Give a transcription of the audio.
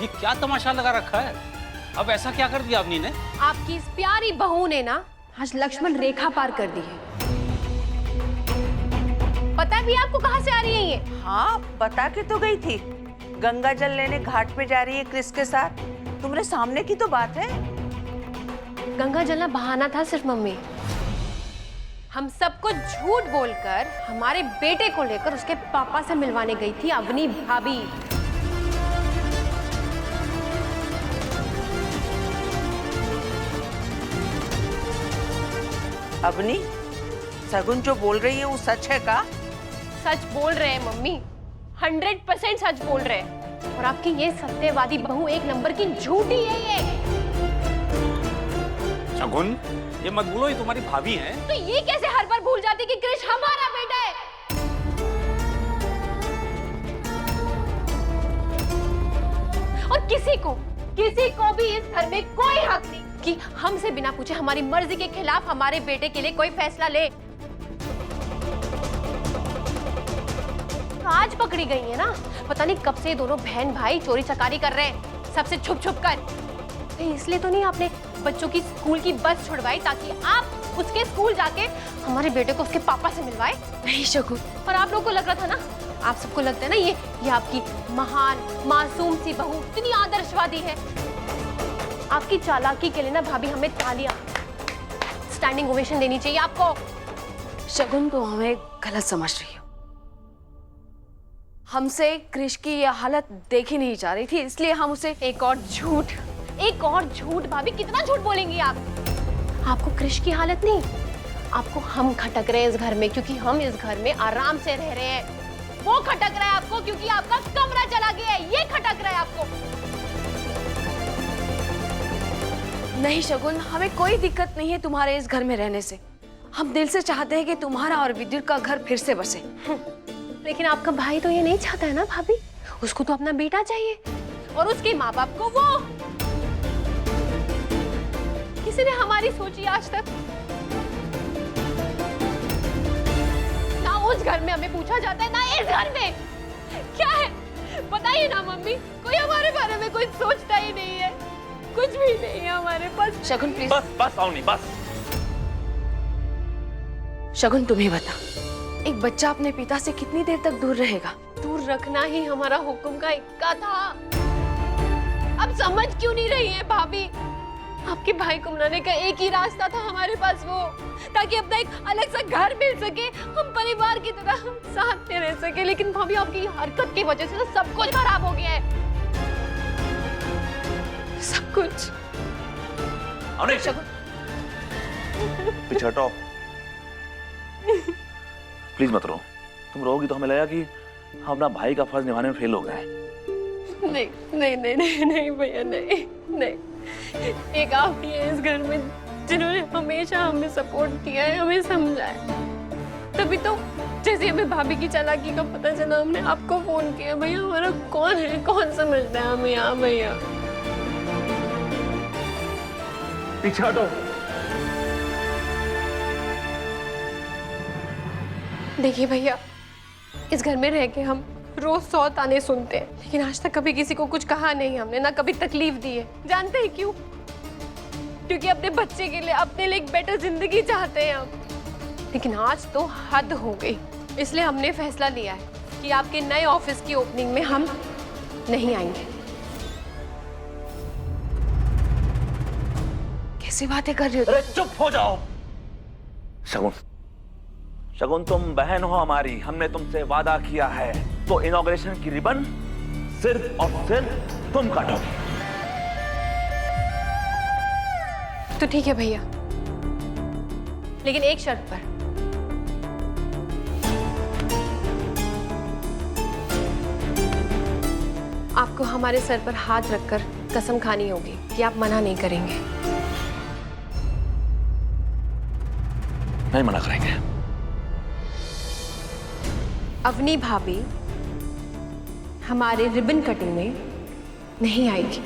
ये क्या तमाशा लगा रखा है? अब ऐसा क्या कर दिया अवनी ने? आपकी इस प्यारी बहू ने ना आज लक्ष्मण रेखा पार कर दी है। पता भी आपको कहाँ से आ रही है ये? हाँ, बता के तो गई थी, गंगा जल लेने घाट पे जा रही है क्रिस के साथ। तुम्हारे सामने की तो बात है। गंगा जल ना बहाना था सिर्फ मम्मी। हम सबको झूठ बोलकर हमारे बेटे को लेकर उसके पापा से मिलवाने गई थी अवनी भाभी। अवनी, सगुन जो बोल रही है वो सच है का? सच बोल रहे हैं मम्मी, 100% सच बोल रहे हैं। और आपकी ये सत्यवादी बहू एक नंबर की झूठी है ये। शगुन, ये मत भूलो, ये तुम्हारी भाभी है। तो ये कैसे हर बार भूल जाती कि कृष हमारा बेटा है? और किसी को भी इस घर में कोई हक नहीं कि हमसे बिना पूछे हमारी मर्जी के खिलाफ हमारे बेटे के लिए कोई फैसला ले। आज पकड़ी गई है ना, पता नहीं कब से दोनों बहन भाई चोरी चकारी कर रहे हैं, सबसे छुप छुप कर। इसलिए तो नहीं आपने बच्चों की स्कूल की बस छुड़वाई ताकि आप उसके स्कूल जाके हमारे बेटे को उसके पापा से मिलवाए? नहीं शगुन, और आप लोगों को लग रहा था ना, आप सबको लगता है ना ये आपकी महान मासूम सी बहू इतनी आदर्शवादी है। आपकी चालाकी के लिए ना भाभी हमें तालियां, स्टैंडिंग ओवेशन देनी चाहिए आपको। शगुन तो हमें गलत समझ रही हो। हमसे कृष की ये हालत देखी नहीं जा रही थी, इसलिए हम उसे एक और झूठ भाभी, कितना झूठ बोलेंगी आप? आपको कृष की हालत नहीं, आपको हम खटक रहे हैं इस घर में क्योंकि हम इस घर में आराम से रह रहे हैं। वो खटक रहा है आपको क्योंकि आपका कमरा चला गया है, ये खटक रहा है आपको। नहीं शगुन, हमें कोई दिक्कत नहीं है तुम्हारे इस घर में रहने से। हम दिल से चाहते हैं कि तुम्हारा और विद्युत का घर फिर से बसे। लेकिन आपका भाई तो ये नहीं चाहता है ना भाभी, उसको तो अपना बेटा चाहिए और उसके माँ बाप को वो। किसी ने हमारी सोची आज तक? ना उस घर में हमें पूछा जाता है ना इस घर में। क्या है बताइए ना मम्मी, कोई हमारे बारे में कुछ सोचता ही नहीं है, कुछ भी नहीं है हमारे पास। शगुन प्लीज। बस अवनी, बस। शगुन तुम ही बता, एक बच्चा अपने पिता से कितनी देर तक दूर रहेगा? दूर रखना ही हमारा हुक्म का इक्का था। अब समझ क्यों नहीं रही है भाभी? आपके भाई को मनाने का एक ही रास्ता था हमारे पास, वो ताकि अपना एक अलग सा घर मिल सके, हम परिवार की तरह साथ में रह सके। लेकिन भाभी आपकी हरकत की वजह से तो सब कुछ खराब हो गया है, सब कुछ। पीछे हटो, प्लीज मत रो। तुम रोगी तो हमें लगेगा कि हम अपना भाई का फर्ज निभाने में फेल हो गए। नहीं नहीं नहीं नहीं नहीं भैया, नहीं नहीं। एक आप ही है इस घर में जिन्होंने हमेशा हमें सपोर्ट किया है, हमें समझा है। तभी तो जैसे हमें भाभी की चालाकी का पता चला, हमने आपको फोन किया। भैया हमारा कौन है, कौन समझता है हमें? यहाँ भैया पीछे हटो। देखिए भैया, इस घर में रह के हम रोज 100 ताने सुनते हैं, लेकिन आज तक कभी किसी को कुछ कहा नहीं हमने, ना कभी तकलीफ दी है। जानते हैं क्यों? क्योंकि अपने बच्चे के लिए, अपने लिए एक बेटर जिंदगी चाहते हैं हम। लेकिन आज तो हद हो गई, इसलिए हमने फैसला लिया है कि आपके नए ऑफिस की ओपनिंग में हम नहीं आएंगे। कैसी बातें कर रही हो? अरे चुप हो जाओ। शगुन तुम बहन हो हमारी, हमने तुमसे वादा किया है, तो इनॉग्रेशन की रिबन सिर्फ और सिर्फ तुम काटोगे। तो ठीक है भैया, लेकिन एक शर्त पर। आपको हमारे सर पर हाथ रखकर कसम खानी होगी कि आप मना नहीं करेंगे। नहीं मना करेंगे। अवनी भाभी हमारे रिबन कटिंग में नहीं आएगी।